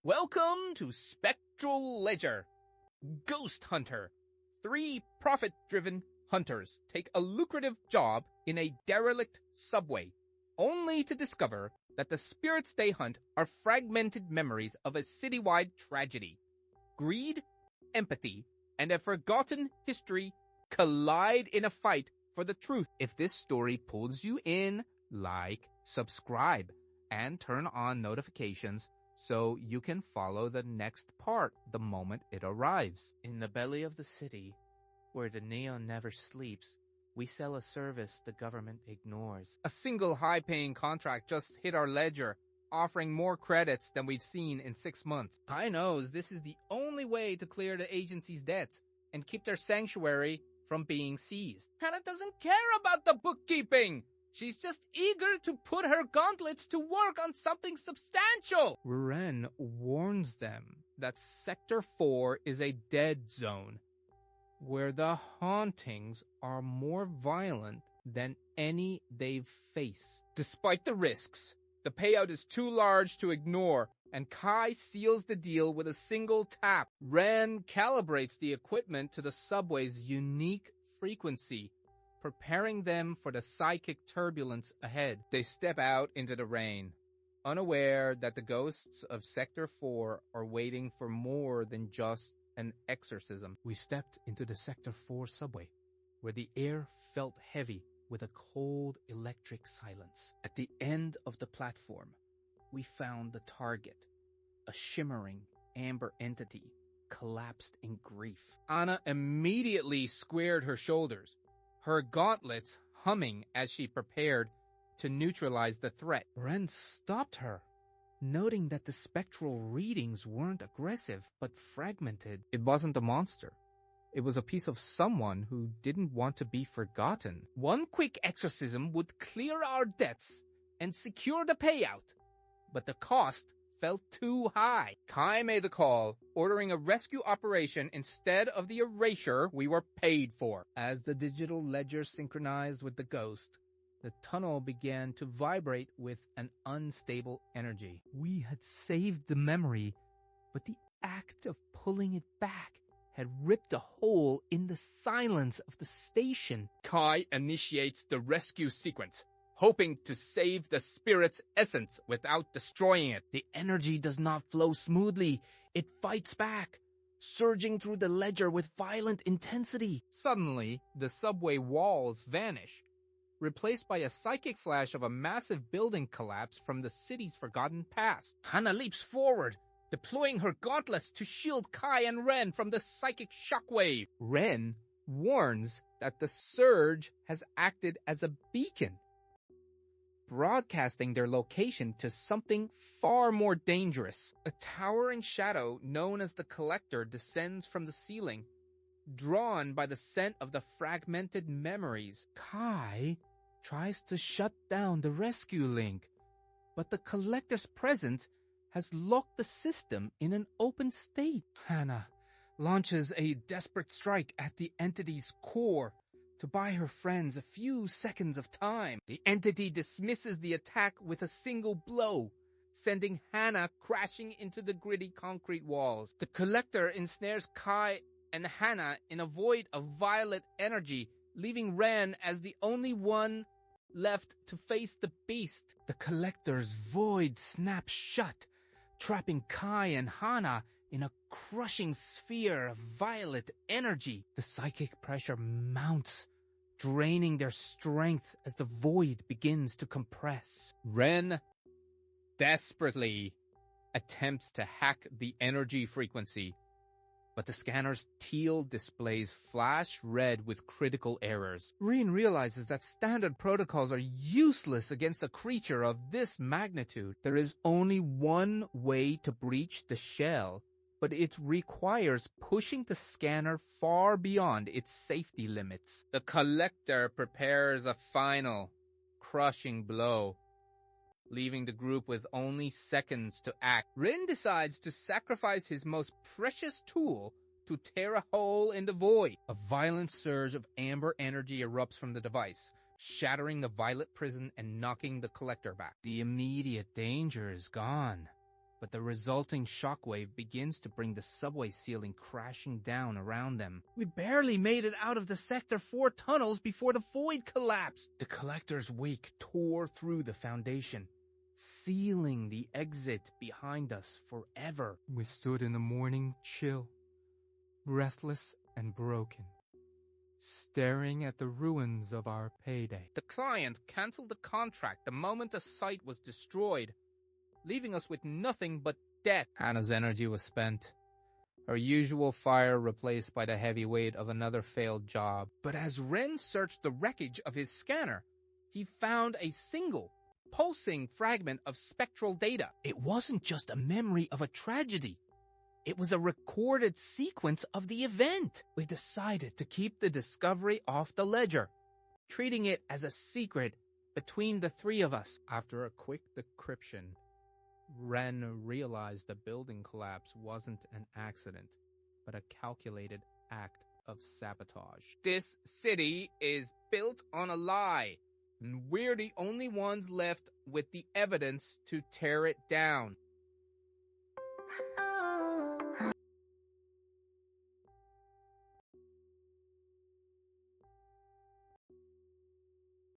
Welcome to Spectral Ledger. Ghost Hunter. 3 profit-driven hunters take a lucrative job in a derelict subway, only to discover that the spirits they hunt are fragmented memories of a citywide tragedy. Greed, empathy, and a forgotten history collide in a fight for the truth. If this story pulls you in, like, subscribe, and turn on notifications so you can follow the next part the moment it arrives. In the belly of the city, where the neon never sleeps, we sell a service the government ignores. A single high-paying contract just hit our ledger, offering more credits than we've seen in 6 months. Kai knows this is the only way to clear the agency's debts and keep their sanctuary from being seized. Hannah doesn't care about the bookkeeping! She's just eager to put her gauntlets to work on something substantial! Ren warns them that Sector 4 is a dead zone, where the hauntings are more violent than any they've faced. Despite the risks, the payout is too large to ignore, and Kai seals the deal with a single tap. Ren calibrates the equipment to the subway's unique frequency, preparing them for the psychic turbulence ahead. They step out into the rain, unaware that the ghosts of Sector 4 are waiting for more than just an exorcism. We stepped into the Sector 4 subway, where the air felt heavy with a cold electric silence. At the end of the platform, we found the target, a shimmering amber entity collapsed in grief. Anna immediately squared her shoulders, her gauntlets humming as she prepared to neutralize the threat. Ren stopped her, noting that the spectral readings weren't aggressive, but fragmented. It wasn't a monster. It was a piece of someone who didn't want to be forgotten. One quick exorcism would clear our debts and secure the payout, but the cost felt too high. Kai made the call, ordering a rescue operation instead of the erasure we were paid for. As the digital ledger synchronized with the ghost, the tunnel began to vibrate with an unstable energy. We had saved the memory, but the act of pulling it back had ripped a hole in the silence of the station. Kai initiates the rescue sequence, hoping to save the spirit's essence without destroying it. The energy does not flow smoothly. It fights back, surging through the ledger with violent intensity. Suddenly, the subway walls vanish, replaced by a psychic flash of a massive building collapse from the city's forgotten past. Hannah leaps forward, deploying her gauntlets to shield Kai and Ren from the psychic shockwave. Ren warns that the surge has acted as a beacon, broadcasting their location to something far more dangerous. A towering shadow known as the Collector descends from the ceiling, drawn by the scent of the fragmented memories. Kai tries to shut down the rescue link, but the Collector's presence has locked the system in an open state. Hannah launches a desperate strike at the entity's core to buy her friends a few seconds of time. The entity dismisses the attack with a single blow, sending Hannah crashing into the gritty concrete walls. The Collector ensnares Kai and Hannah in a void of violet energy, leaving Ren as the only one left to face the beast. The Collector's void snaps shut, trapping Kai and Hannah in a crushing sphere of violet energy. The psychic pressure mounts, draining their strength as the void begins to compress. Ren desperately attempts to hack the energy frequency, but the scanner's teal displays flash red with critical errors. Ren realizes that standard protocols are useless against a creature of this magnitude. There is only one way to breach the shell, but it requires pushing the scanner far beyond its safety limits. The Collector prepares a final, crushing blow, leaving the group with only seconds to act. Rin decides to sacrifice his most precious tool to tear a hole in the void. A violent surge of amber energy erupts from the device, shattering the violet prison and knocking the Collector back. The immediate danger is gone, but the resulting shockwave begins to bring the subway ceiling crashing down around them. We barely made it out of the Sector 4 tunnels before the void collapsed. The collector's wake tore through the foundation, sealing the exit behind us forever. We stood in the morning chill, breathless and broken, staring at the ruins of our payday. The client canceled the contract the moment the site was destroyed, leaving us with nothing but debt. Hannah's energy was spent, her usual fire replaced by the heavy weight of another failed job. But as Ren searched the wreckage of his scanner, he found a single, pulsing fragment of spectral data. It wasn't just a memory of a tragedy. It was a recorded sequence of the event. We decided to keep the discovery off the ledger, treating it as a secret between the three of us. After a quick decryption, Ren realized the building collapse wasn't an accident, but a calculated act of sabotage. This city is built on a lie, and we're the only ones left with the evidence to tear it down.